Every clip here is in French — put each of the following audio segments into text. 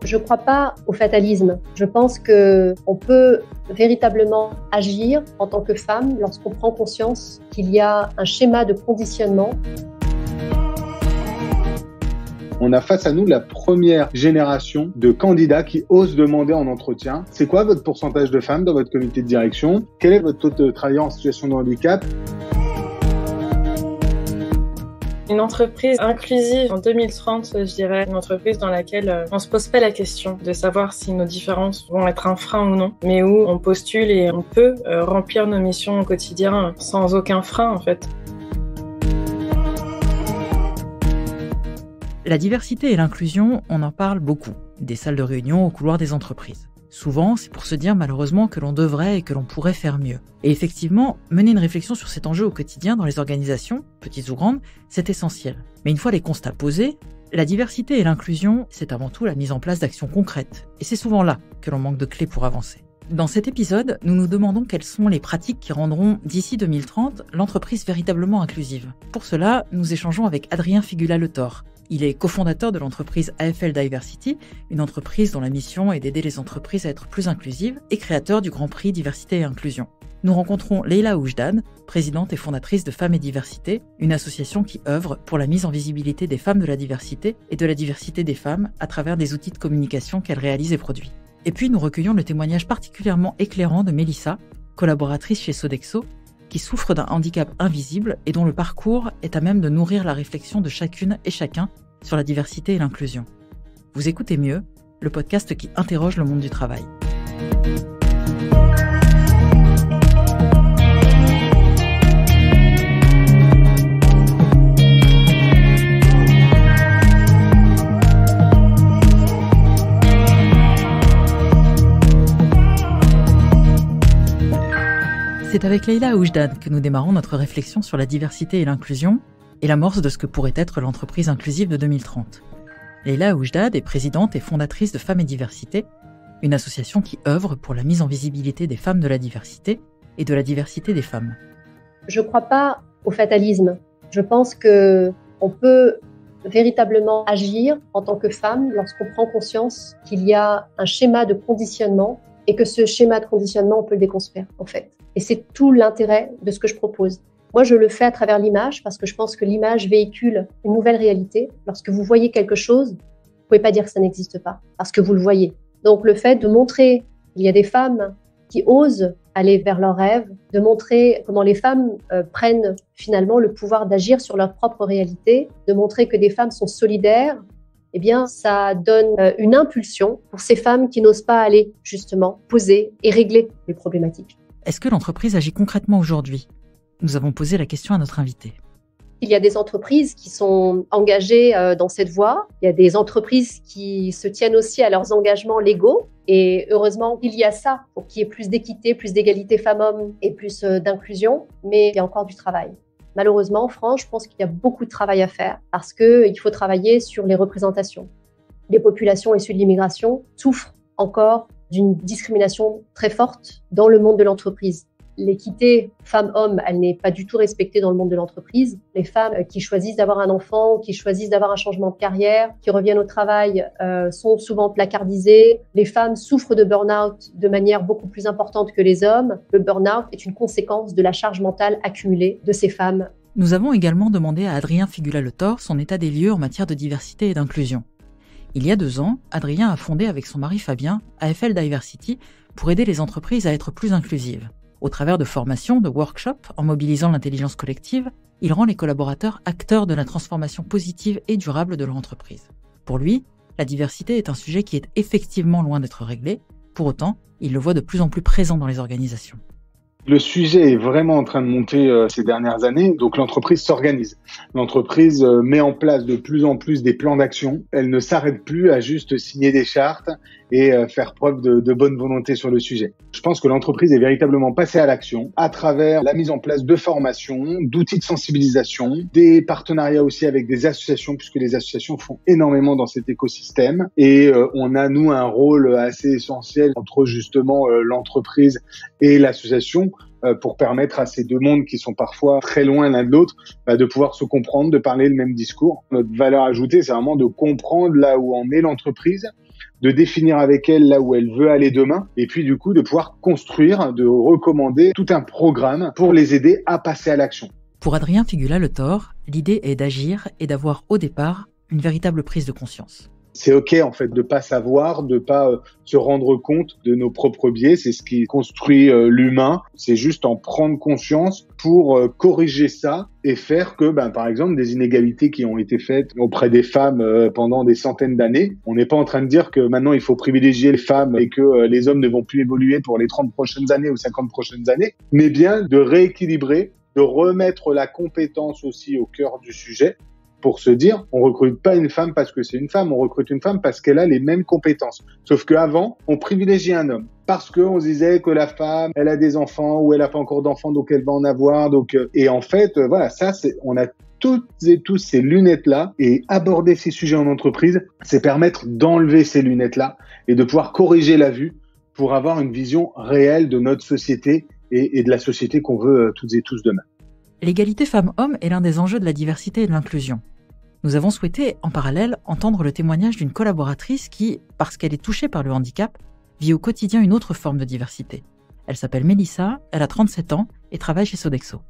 Je ne crois pas au fatalisme. Je pense qu'on peut véritablement agir en tant que femme lorsqu'on prend conscience qu'il y a un schéma de conditionnement. On a face à nous la première génération de candidats qui osent demander en entretien « C'est quoi votre pourcentage de femmes dans votre comité de direction ? Quel est votre taux de travailleurs en situation de handicap ?» Une entreprise inclusive en 2030, je dirais, une entreprise dans laquelle on se pose pas la question de savoir si nos différences vont être un frein ou non, mais où on postule et on peut remplir nos missions au quotidien sans aucun frein en fait. La diversité et l'inclusion, on en parle beaucoup, des salles de réunion au couloir des entreprises. Souvent, c'est pour se dire malheureusement que l'on devrait et que l'on pourrait faire mieux. Et effectivement, mener une réflexion sur cet enjeu au quotidien dans les organisations, petites ou grandes, c'est essentiel. Mais une fois les constats posés, la diversité et l'inclusion, c'est avant tout la mise en place d'actions concrètes. Et c'est souvent là que l'on manque de clés pour avancer. Dans cet épisode, nous nous demandons quelles sont les pratiques qui rendront, d'ici 2030, l'entreprise véritablement inclusive. Pour cela, nous échangeons avec Adrien Figula-Letor. Il est cofondateur de l'entreprise AFL Diversity, une entreprise dont la mission est d'aider les entreprises à être plus inclusives, et créateur du Grand Prix Diversité et Inclusion. Nous rencontrons Leila Oujdan, présidente et fondatrice de Femmes et Diversité, une association qui œuvre pour la mise en visibilité des femmes de la diversité et de la diversité des femmes à travers des outils de communication qu'elle réalise et produit. Et puis nous recueillons le témoignage particulièrement éclairant de Mélissa, collaboratrice chez Sodexo, qui souffre d'un handicap invisible et dont le parcours est à même de nourrir la réflexion de chacune et chacun sur la diversité et l'inclusion. Vous écoutez Mieux, le podcast qui interroge le monde du travail. C'est avec Leila Oujdan que nous démarrons notre réflexion sur la diversité et l'inclusion et l'amorce de ce que pourrait être l'entreprise inclusive de 2030. Leila Oujdan est présidente et fondatrice de Femmes et Diversité, une association qui œuvre pour la mise en visibilité des femmes de la diversité et de la diversité des femmes. Je ne crois pas au fatalisme. Je pense qu'on peut véritablement agir en tant que femme lorsqu'on prend conscience qu'il y a un schéma de conditionnement et que ce schéma de conditionnement, on peut le déconstruire, en fait. Et c'est tout l'intérêt de ce que je propose. Moi, je le fais à travers l'image parce que je pense que l'image véhicule une nouvelle réalité. Lorsque vous voyez quelque chose, vous pouvez pas dire que ça n'existe pas parce que vous le voyez. Donc, le fait de montrer qu'il y a des femmes qui osent aller vers leurs rêves, de montrer comment les femmes prennent finalement le pouvoir d'agir sur leur propre réalité, de montrer que des femmes sont solidaires, eh bien, ça donne une impulsion pour ces femmes qui n'osent pas aller, justement, poser et régler les problématiques. Est-ce que l'entreprise agit concrètement aujourd'hui ? Nous avons posé la question à notre invité. Il y a des entreprises qui sont engagées dans cette voie. Il y a des entreprises qui se tiennent aussi à leurs engagements légaux. Et heureusement, il y a ça pour qu'il y ait plus d'équité, plus d'égalité femmes-hommes et plus d'inclusion. Mais il y a encore du travail. Malheureusement, en France, je pense qu'il y a beaucoup de travail à faire parce qu'il faut travailler sur les représentations. Les populations issues de l'immigration souffrent encore d'une discrimination très forte dans le monde de l'entreprise. L'équité femmes-hommes, elle n'est pas du tout respectée dans le monde de l'entreprise. Les femmes qui choisissent d'avoir un enfant, qui choisissent d'avoir un changement de carrière, qui reviennent au travail, sont souvent placardisées. Les femmes souffrent de burn-out de manière beaucoup plus importante que les hommes. Le burn-out est une conséquence de la charge mentale accumulée de ces femmes. Nous avons également demandé à Adrien Figula-Letor son état des lieux en matière de diversité et d'inclusion. Il y a 2 ans, Adrien a fondé avec son mari Fabien AFL Diversity pour aider les entreprises à être plus inclusives. Au travers de formations, de workshops, en mobilisant l'intelligence collective, il rend les collaborateurs acteurs de la transformation positive et durable de leur entreprise. Pour lui, la diversité est un sujet qui est effectivement loin d'être réglé. Pour autant, il le voit de plus en plus présent dans les organisations. Le sujet est vraiment en train de monter ces dernières années, donc l'entreprise s'organise. L'entreprise met en place de plus en plus des plans d'action. Elle ne s'arrête plus à juste signer des chartes et faire preuve de bonne volonté sur le sujet. Je pense que l'entreprise est véritablement passée à l'action à travers la mise en place de formations, d'outils de sensibilisation, des partenariats aussi avec des associations, puisque les associations font énormément dans cet écosystème. Et on a, nous, un rôle assez essentiel entre justement l'entreprise et l'association pour permettre à ces deux mondes qui sont parfois très loin l'un de l'autre de pouvoir se comprendre, de parler le même discours. Notre valeur ajoutée, c'est vraiment de comprendre là où en est l'entreprise, de définir avec elle là où elle veut aller demain, et puis du coup de pouvoir construire, de recommander tout un programme pour les aider à passer à l'action. Pour Adrien Figula-Le Thor, l'idée est d'agir et d'avoir au départ une véritable prise de conscience. C'est OK en fait de pas savoir, de pas se rendre compte de nos propres biais. C'est ce qui construit l'humain. C'est juste en prendre conscience pour corriger ça et faire que, par exemple, des inégalités qui ont été faites auprès des femmes pendant des centaines d'années, on n'est pas en train de dire que maintenant il faut privilégier les femmes et que les hommes ne vont plus évoluer pour les 30 prochaines années ou 50 prochaines années, mais bien de rééquilibrer, de remettre la compétence aussi au cœur du sujet. Pour se dire, on recrute pas une femme parce que c'est une femme, on recrute une femme parce qu'elle a les mêmes compétences. Sauf qu'avant, on privilégiait un homme parce qu'on se disait que la femme, elle a des enfants ou elle a pas encore d'enfants, donc elle va en avoir. Et en fait, voilà, ça, on a toutes et tous ces lunettes-là, et aborder ces sujets en entreprise, c'est permettre d'enlever ces lunettes-là et de pouvoir corriger la vue pour avoir une vision réelle de notre société et de la société qu'on veut toutes et tous demain. L'égalité femmes-hommes est l'un des enjeux de la diversité et de l'inclusion. Nous avons souhaité, en parallèle, entendre le témoignage d'une collaboratrice qui, parce qu'elle est touchée par le handicap, vit au quotidien une autre forme de diversité. Elle s'appelle Mélissa, elle a 37 ans et travaille chez Sodexo.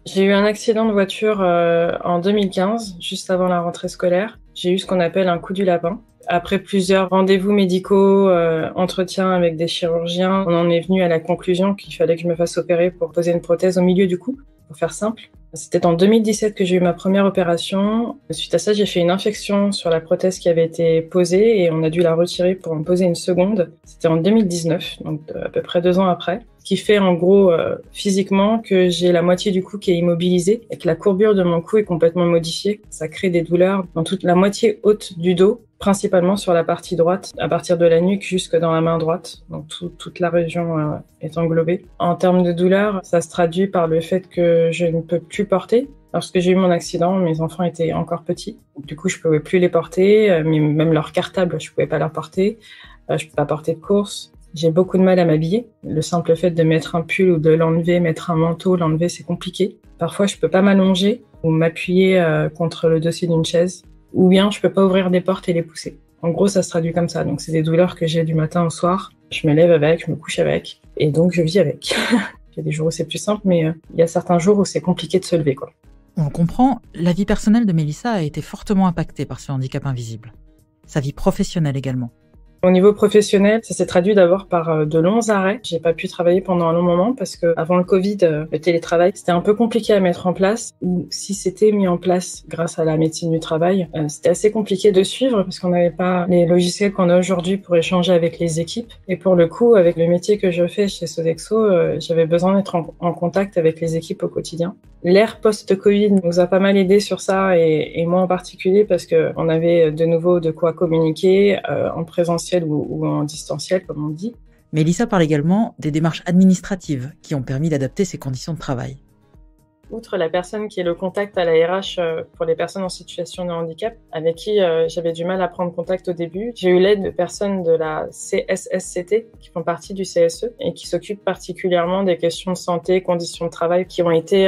J'ai eu un accident de voiture en 2015, juste avant la rentrée scolaire. J'ai eu ce qu'on appelle un coup du lapin. Après plusieurs rendez-vous médicaux, entretiens avec des chirurgiens, on en est venu à la conclusion qu'il fallait que je me fasse opérer pour poser une prothèse au milieu du cou, pour faire simple. C'était en 2017 que j'ai eu ma première opération. Suite à ça, j'ai fait une infection sur la prothèse qui avait été posée et on a dû la retirer pour en poser une seconde. C'était en 2019, donc à peu près 2 ans après. Ce qui fait en gros physiquement que j'ai la moitié du cou qui est immobilisée et que la courbure de mon cou est complètement modifiée. Ça crée des douleurs dans toute la moitié haute du dos, principalement sur la partie droite, à partir de la nuque jusque dans la main droite. Donc toute la région est englobée. En termes de douleur, ça se traduit par le fait que je ne peux plus porter. Lorsque j'ai eu mon accident, mes enfants étaient encore petits. Du coup, je pouvais plus les porter, mais même leur cartable, je pouvais pas leur porter. Je peux pas porter de course. J'ai beaucoup de mal à m'habiller. Le simple fait de mettre un pull ou de l'enlever, mettre un manteau, l'enlever, c'est compliqué. Parfois, je peux pas m'allonger ou m'appuyer contre le dossier d'une chaise. Ou bien, je peux pas ouvrir des portes et les pousser. En gros, ça se traduit comme ça. Donc, c'est des douleurs que j'ai du matin au soir. Je me lève avec, je me couche avec. Et donc, je vis avec. Il y a des jours où c'est plus simple, mais il y a certains jours où c'est compliqué de se lever, quoi. On le comprend, la vie personnelle de Mélissa a été fortement impactée par ce handicap invisible. Sa vie professionnelle également. Au niveau professionnel, ça s'est traduit d'abord par de longs arrêts. J'ai pas pu travailler pendant un long moment parce que avant le Covid, le télétravail, c'était un peu compliqué à mettre en place. Ou si c'était mis en place grâce à la médecine du travail, c'était assez compliqué de suivre parce qu'on n'avait pas les logiciels qu'on a aujourd'hui pour échanger avec les équipes. Et pour le coup, avec le métier que je fais chez Sodexo, j'avais besoin d'être en contact avec les équipes au quotidien. L'ère post-Covid nous a pas mal aidé sur ça et moi en particulier parce que on avait de nouveau de quoi communiquer en présentiel ou en distanciel, comme on dit. Mélissa parle également des démarches administratives qui ont permis d'adapter ses conditions de travail. Outre la personne qui est le contact à la RH pour les personnes en situation de handicap, avec qui j'avais du mal à prendre contact au début, j'ai eu l'aide de personnes de la CSSCT qui font partie du CSE et qui s'occupent particulièrement des questions de santé, conditions de travail, qui ont été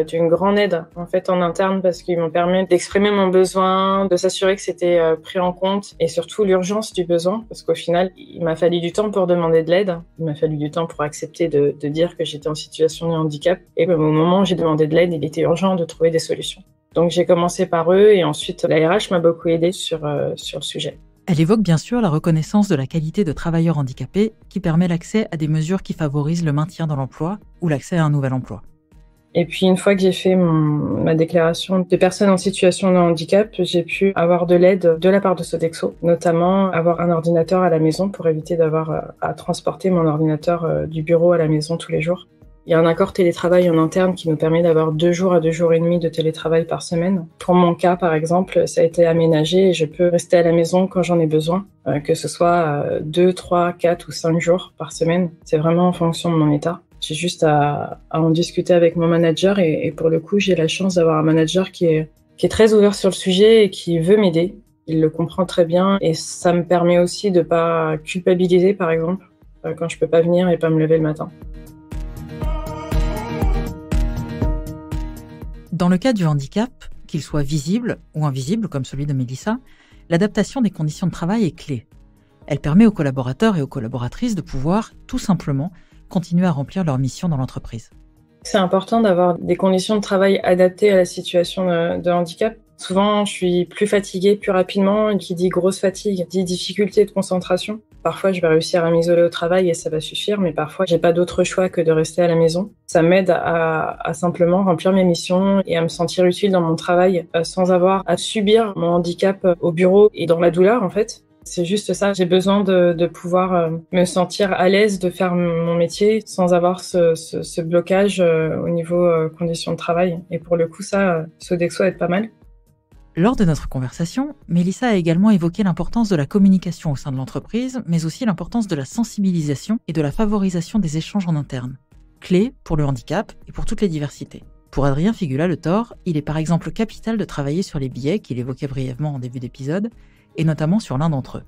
d'une grande aide en fait en interne parce qu'ils m'ont permis d'exprimer mon besoin, de s'assurer que c'était pris en compte et surtout l'urgence du besoin parce qu'au final, il m'a fallu du temps pour demander de l'aide, il m'a fallu du temps pour accepter de dire que j'étais en situation de handicap et au moment où j'ai demandé de l'aide, il était urgent de trouver des solutions. Donc j'ai commencé par eux et ensuite la RH m'a beaucoup aidée sur le sujet. Elle évoque bien sûr la reconnaissance de la qualité de travailleur handicapé qui permet l'accès à des mesures qui favorisent le maintien dans l'emploi ou l'accès à un nouvel emploi. Et puis une fois que j'ai fait ma déclaration de personne en situation de handicap, j'ai pu avoir de l'aide de la part de Sodexo, notamment avoir un ordinateur à la maison pour éviter d'avoir à transporter mon ordinateur du bureau à la maison tous les jours. Il y a un accord télétravail en interne qui nous permet d'avoir 2 jours à 2 jours et demi de télétravail par semaine. Pour mon cas, par exemple, ça a été aménagé et je peux rester à la maison quand j'en ai besoin, que ce soit 2, 3, 4 ou 5 jours par semaine. C'est vraiment en fonction de mon état. J'ai juste à en discuter avec mon manager et pour le coup, j'ai la chance d'avoir un manager qui est très ouvert sur le sujet et qui veut m'aider. Il le comprend très bien et ça me permet aussi de pas culpabiliser, par exemple, quand je peux pas venir et pas me lever le matin. Dans le cas du handicap, qu'il soit visible ou invisible comme celui de Mélissa, l'adaptation des conditions de travail est clé. Elle permet aux collaborateurs et aux collaboratrices de pouvoir, tout simplement, continuer à remplir leur mission dans l'entreprise. C'est important d'avoir des conditions de travail adaptées à la situation de handicap. Souvent, je suis plus fatiguée plus rapidement. Qui dit grosse fatigue dit difficulté de concentration. Parfois, je vais réussir à m'isoler au travail et ça va suffire, mais parfois, j'ai pas d'autre choix que de rester à la maison. Ça m'aide à simplement remplir mes missions et à me sentir utile dans mon travail sans avoir à subir mon handicap au bureau et dans la douleur, en fait. C'est juste ça, j'ai besoin de pouvoir me sentir à l'aise de faire mon métier sans avoir ce blocage au niveau conditions de travail. Et pour le coup, ça, Sodexo aide pas mal. Lors de notre conversation, Mélissa a également évoqué l'importance de la communication au sein de l'entreprise, mais aussi l'importance de la sensibilisation et de la favorisation des échanges en interne, clé pour le handicap et pour toutes les diversités. Pour Adrien Figula-Le Thor, il est par exemple capital de travailler sur les biais qu'il évoquait brièvement en début d'épisode, et notamment sur l'un d'entre eux.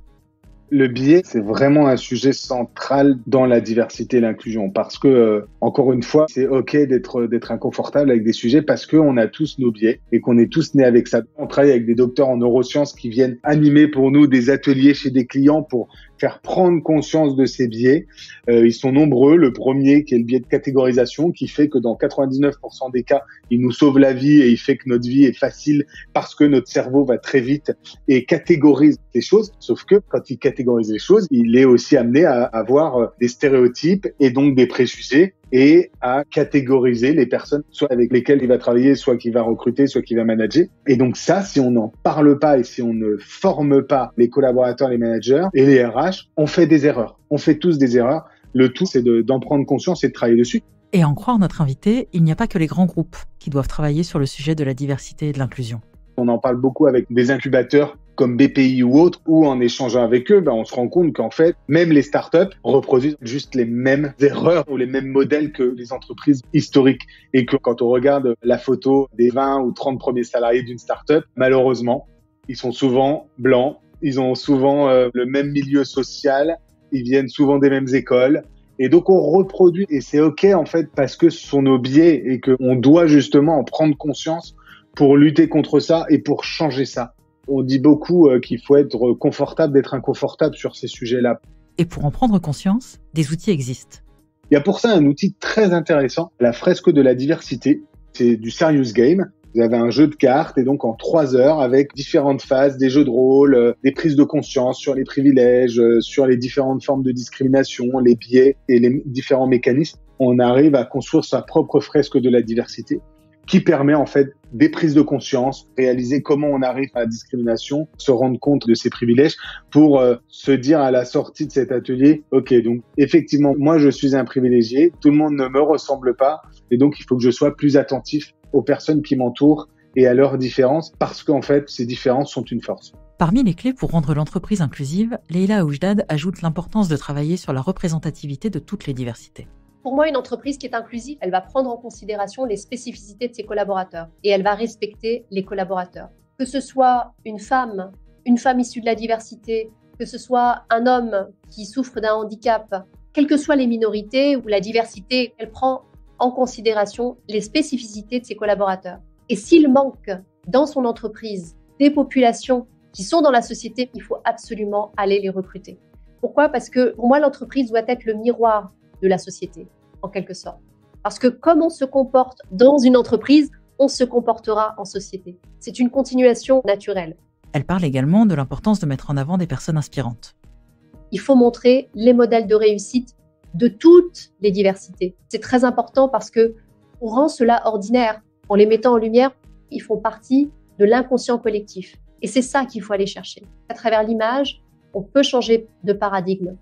Le biais, c'est vraiment un sujet central dans la diversité et l'inclusion parce que, encore une fois, c'est OK d'être inconfortable avec des sujets parce qu'on a tous nos biais et qu'on est tous nés avec ça. On travaille avec des docteurs en neurosciences qui viennent animer pour nous des ateliers chez des clients pour faire prendre conscience de ces biais. Ils sont nombreux. Le premier, qui est le biais de catégorisation, qui fait que dans 99% des cas, il nous sauve la vie et il fait que notre vie est facile parce que notre cerveau va très vite et catégorise les choses. Sauf que quand il catégorise les choses, il est aussi amené à avoir des stéréotypes et donc des préjugés et à catégoriser les personnes, soit avec lesquelles il va travailler, soit qu'il va recruter, soit qu'il va manager. Et donc ça, si on n'en parle pas et si on ne forme pas les collaborateurs, les managers et les RH, on fait des erreurs. On fait tous des erreurs. Le tout, c'est d'en prendre conscience et de travailler dessus. Et à en croire notre invité, il n'y a pas que les grands groupes qui doivent travailler sur le sujet de la diversité et de l'inclusion. On en parle beaucoup avec des incubateurs comme BPI ou autres, où en échangeant avec eux, on se rend compte qu'en fait, même les startups reproduisent juste les mêmes erreurs ou les mêmes modèles que les entreprises historiques. Et que quand on regarde la photo des 20 ou 30 premiers salariés d'une startup, malheureusement, ils sont souvent blancs, ils ont souvent le même milieu social, ils viennent souvent des mêmes écoles. Et donc, on reproduit. Et c'est OK, en fait, parce que ce sont nos biais et qu'on doit justement en prendre conscience pour lutter contre ça et pour changer ça. On dit beaucoup qu'il faut être confortable d'être inconfortable sur ces sujets-là. Et pour en prendre conscience, des outils existent. Il y a pour ça un outil très intéressant, la fresque de la diversité. C'est du serious game. Vous avez un jeu de cartes et donc en 3 heures avec différentes phases, des jeux de rôle, des prises de conscience sur les privilèges, sur les différentes formes de discrimination, les biais et les différents mécanismes. On arrive à construire sa propre fresque de la diversité qui permet en fait des prises de conscience, réaliser comment on arrive à la discrimination, se rendre compte de ses privilèges pour se dire à la sortie de cet atelier, OK, donc effectivement, moi je suis un privilégié, tout le monde ne me ressemble pas et donc il faut que je sois plus attentif aux personnes qui m'entourent et à leurs différences parce qu'en fait, ces différences sont une force. Parmi les clés pour rendre l'entreprise inclusive, Leïla Oujdad ajoute l'importance de travailler sur la représentativité de toutes les diversités. Pour moi, une entreprise qui est inclusive, elle va prendre en considération les spécificités de ses collaborateurs et elle va respecter les collaborateurs. Que ce soit une femme issue de la diversité, que ce soit un homme qui souffre d'un handicap, quelles que soient les minorités ou la diversité, elle prend en considération les spécificités de ses collaborateurs. Et s'il manque dans son entreprise des populations qui sont dans la société, il faut absolument aller les recruter. Pourquoi ? Parce que pour moi, l'entreprise doit être le miroir de la société, en quelque sorte. Parce que comme on se comporte dans une entreprise, on se comportera en société. C'est une continuation naturelle. Elle parle également de l'importance de mettre en avant des personnes inspirantes. Il faut montrer les modèles de réussite de toutes les diversités. C'est très important parce que on rend cela ordinaire. En les mettant en lumière, ils font partie de l'inconscient collectif. Et c'est ça qu'il faut aller chercher. À travers l'image, on peut changer de paradigme.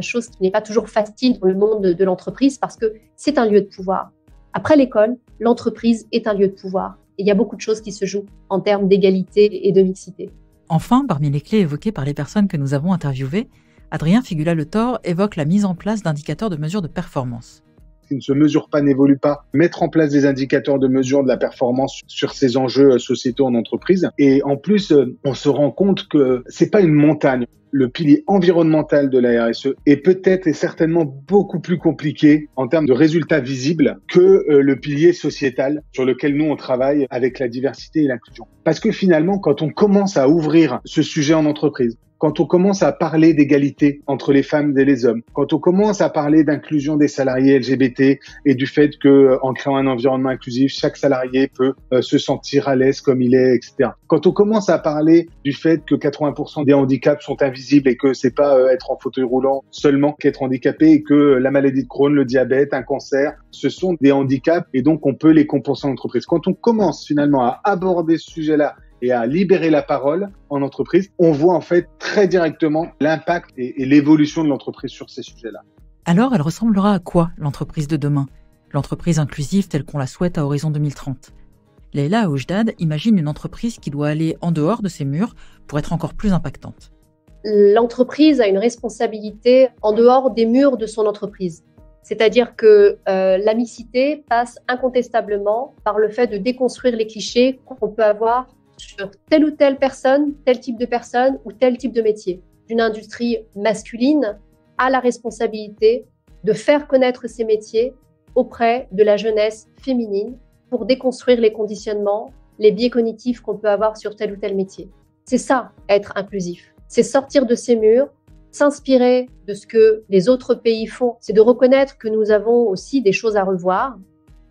Chose qui n'est pas toujours facile dans le monde de l'entreprise parce que c'est un lieu de pouvoir. Après l'école, l'entreprise est un lieu de pouvoir. Et il y a beaucoup de choses qui se jouent en termes d'égalité et de mixité. Enfin, parmi les clés évoquées par les personnes que nous avons interviewées, Adrien Figula-Le Thor évoque la mise en place d'indicateurs de mesure de performance. Qui ne se mesure pas, n'évolue pas, mettre en place des indicateurs de mesure de la performance sur ces enjeux sociétaux en entreprise. Et en plus, on se rend compte que c'est pas une montagne. Le pilier environnemental de la RSE est peut-être et certainement beaucoup plus compliqué en termes de résultats visibles que le pilier sociétal sur lequel nous on travaille avec la diversité et l'inclusion. Parce que finalement, quand on commence à ouvrir ce sujet en entreprise, quand on commence à parler d'égalité entre les femmes et les hommes, quand on commence à parler d'inclusion des salariés LGBT et du fait que, en créant un environnement inclusif, chaque salarié peut se sentir à l'aise comme il est, etc. Quand on commence à parler du fait que 80% des handicaps sont invisibles et que c'est pas être en fauteuil roulant seulement qu'être handicapé et que la maladie de Crohn, le diabète, un cancer, ce sont des handicaps et donc on peut les compenser en entreprise. Quand on commence finalement à aborder ce sujet-là et à libérer la parole en entreprise, on voit en fait très directement l'impact et l'évolution de l'entreprise sur ces sujets-là. Alors, elle ressemblera à quoi l'entreprise de demain ? L'entreprise inclusive telle qu'on la souhaite à horizon 2030. Leïla Oujdad imagine une entreprise qui doit aller en dehors de ses murs pour être encore plus impactante. L'entreprise a une responsabilité en dehors des murs de son entreprise. C'est-à-dire que la mixité passe incontestablement par le fait de déconstruire les clichés qu'on peut avoir sur telle ou telle personne, tel type de personne ou tel type de métier. Une industrie masculine a la responsabilité de faire connaître ces métiers auprès de la jeunesse féminine pour déconstruire les conditionnements, les biais cognitifs qu'on peut avoir sur tel ou tel métier. C'est ça, être inclusif. C'est sortir de ces murs, s'inspirer de ce que les autres pays font. C'est de reconnaître que nous avons aussi des choses à revoir,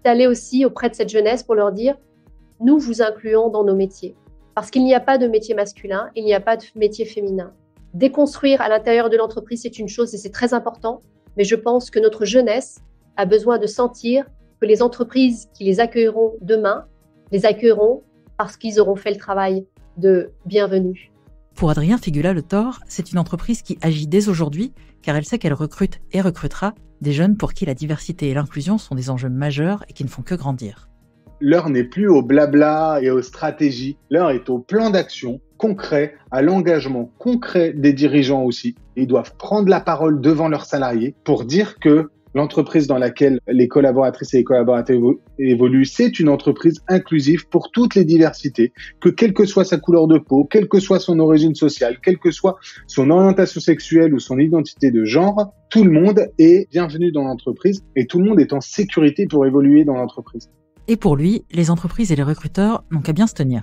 d'aller aussi auprès de cette jeunesse pour leur dire « nous vous incluons dans nos métiers ». Parce qu'il n'y a pas de métier masculin, il n'y a pas de métier féminin. Déconstruire à l'intérieur de l'entreprise, c'est une chose et c'est très important, mais je pense que notre jeunesse a besoin de sentir que les entreprises qui les accueilleront demain, les accueilleront parce qu'ils auront fait le travail de bienvenue. Pour Adrien Figula-Le Thor, c'est une entreprise qui agit dès aujourd'hui, car elle sait qu'elle recrute et recrutera des jeunes pour qui la diversité et l'inclusion sont des enjeux majeurs et qui ne font que grandir. L'heure n'est plus au blabla et aux stratégies, l'heure est au plan d'action concret, à l'engagement concret des dirigeants aussi. Ils doivent prendre la parole devant leurs salariés pour dire que l'entreprise dans laquelle les collaboratrices et les collaborateurs évoluent, c'est une entreprise inclusive pour toutes les diversités, que quelle que soit sa couleur de peau, quelle que soit son origine sociale, quelle que soit son orientation sexuelle ou son identité de genre, tout le monde est bienvenu dans l'entreprise et tout le monde est en sécurité pour évoluer dans l'entreprise. Et pour lui, les entreprises et les recruteurs n'ont qu'à bien se tenir.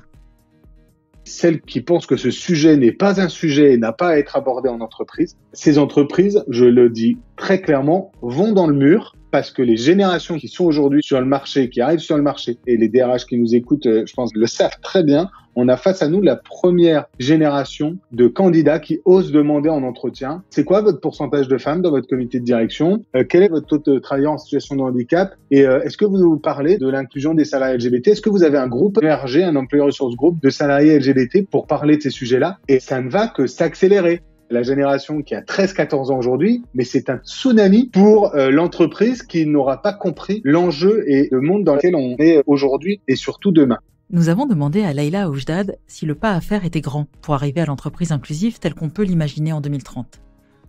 Celles qui pensent que ce sujet n'est pas un sujet et n'a pas à être abordé en entreprise, ces entreprises, je le dis très clairement, vont dans le mur parce que les générations qui sont aujourd'hui sur le marché, qui arrivent sur le marché, et les DRH qui nous écoutent, je pense, le savent très bien, on a face à nous la première génération de candidats qui osent demander en entretien, c'est quoi votre pourcentage de femmes dans votre comité de direction? Quel est votre taux de travailleurs en situation de handicap? Et est-ce que vous parlez de l'inclusion des salariés LGBT? Est-ce que vous avez un groupe ERG, un employeur ressource group de salariés LGBT pour parler de ces sujets-là? Et ça ne va que s'accélérer. La génération qui a 13-14 ans aujourd'hui, mais c'est un tsunami pour l'entreprise qui n'aura pas compris l'enjeu et le monde dans lequel on est aujourd'hui et surtout demain. Nous avons demandé à Leïla Oujdad si le pas à faire était grand pour arriver à l'entreprise inclusive telle qu'on peut l'imaginer en 2030.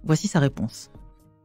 Voici sa réponse.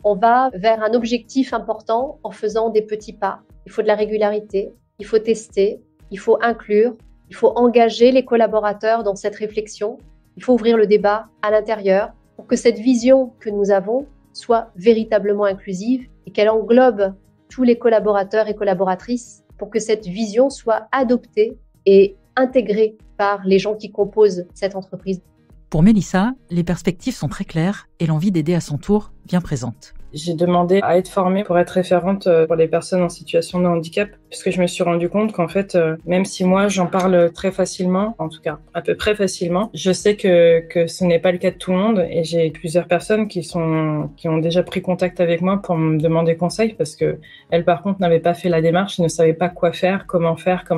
On va vers un objectif important en faisant des petits pas. Il faut de la régularité, il faut tester, il faut inclure, il faut engager les collaborateurs dans cette réflexion, il faut ouvrir le débat à l'intérieur pour que cette vision que nous avons soit véritablement inclusive et qu'elle englobe tous les collaborateurs et collaboratrices pour que cette vision soit adoptée et intégrée par les gens qui composent cette entreprise. Pour Mélissa, les perspectives sont très claires et l'envie d'aider à son tour bien présente. J'ai demandé à être formée pour être référente pour les personnes en situation de handicap, puisque je me suis rendu compte qu'en fait, même si moi j'en parle très facilement, en tout cas à peu près facilement, je sais que ce n'est pas le cas de tout le monde et j'ai plusieurs personnes qui ont déjà pris contact avec moi pour me demander conseil parce que elles par contre n'avaient pas fait la démarche, ne savaient pas quoi faire, comment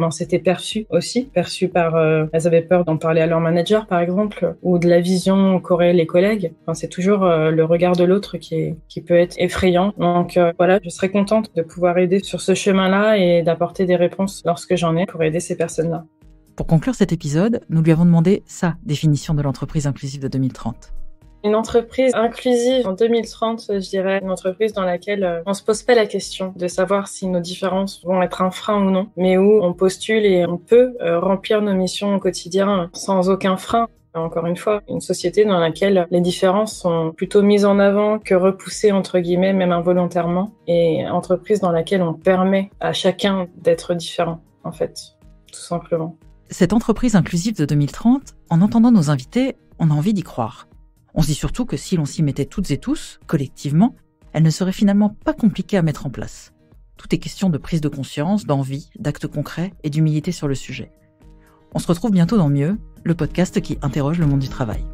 c'était perçu par elles avaient peur d'en parler à leur manager par exemple ou de la vision qu'auraient les collègues. Enfin, c'est toujours le regard de l'autre qui peut être effrayant. Donc voilà, je serais contente de pouvoir aider sur ce chemin-là et d'apporter des réponses lorsque j'en ai pour aider ces personnes-là. Pour conclure cet épisode, nous lui avons demandé sa définition de l'entreprise inclusive de 2030. Une entreprise inclusive en 2030, je dirais, une entreprise dans laquelle on se pose pas la question de savoir si nos différences vont être un frein ou non, mais où on postule et on peut remplir nos missions au quotidien sans aucun frein. Encore une fois, une société dans laquelle les différences sont plutôt mises en avant que repoussées, entre guillemets, même involontairement, et entreprise dans laquelle on permet à chacun d'être différent, en fait, tout simplement. Cette entreprise inclusive de 2030, en entendant nos invités, on a envie d'y croire. On se dit surtout que si l'on s'y mettait toutes et tous, collectivement, elle ne serait finalement pas compliquée à mettre en place. Tout est question de prise de conscience, d'envie, d'actes concrets et d'humilité sur le sujet. On se retrouve bientôt dans Mieux, le podcast qui interroge le monde du travail.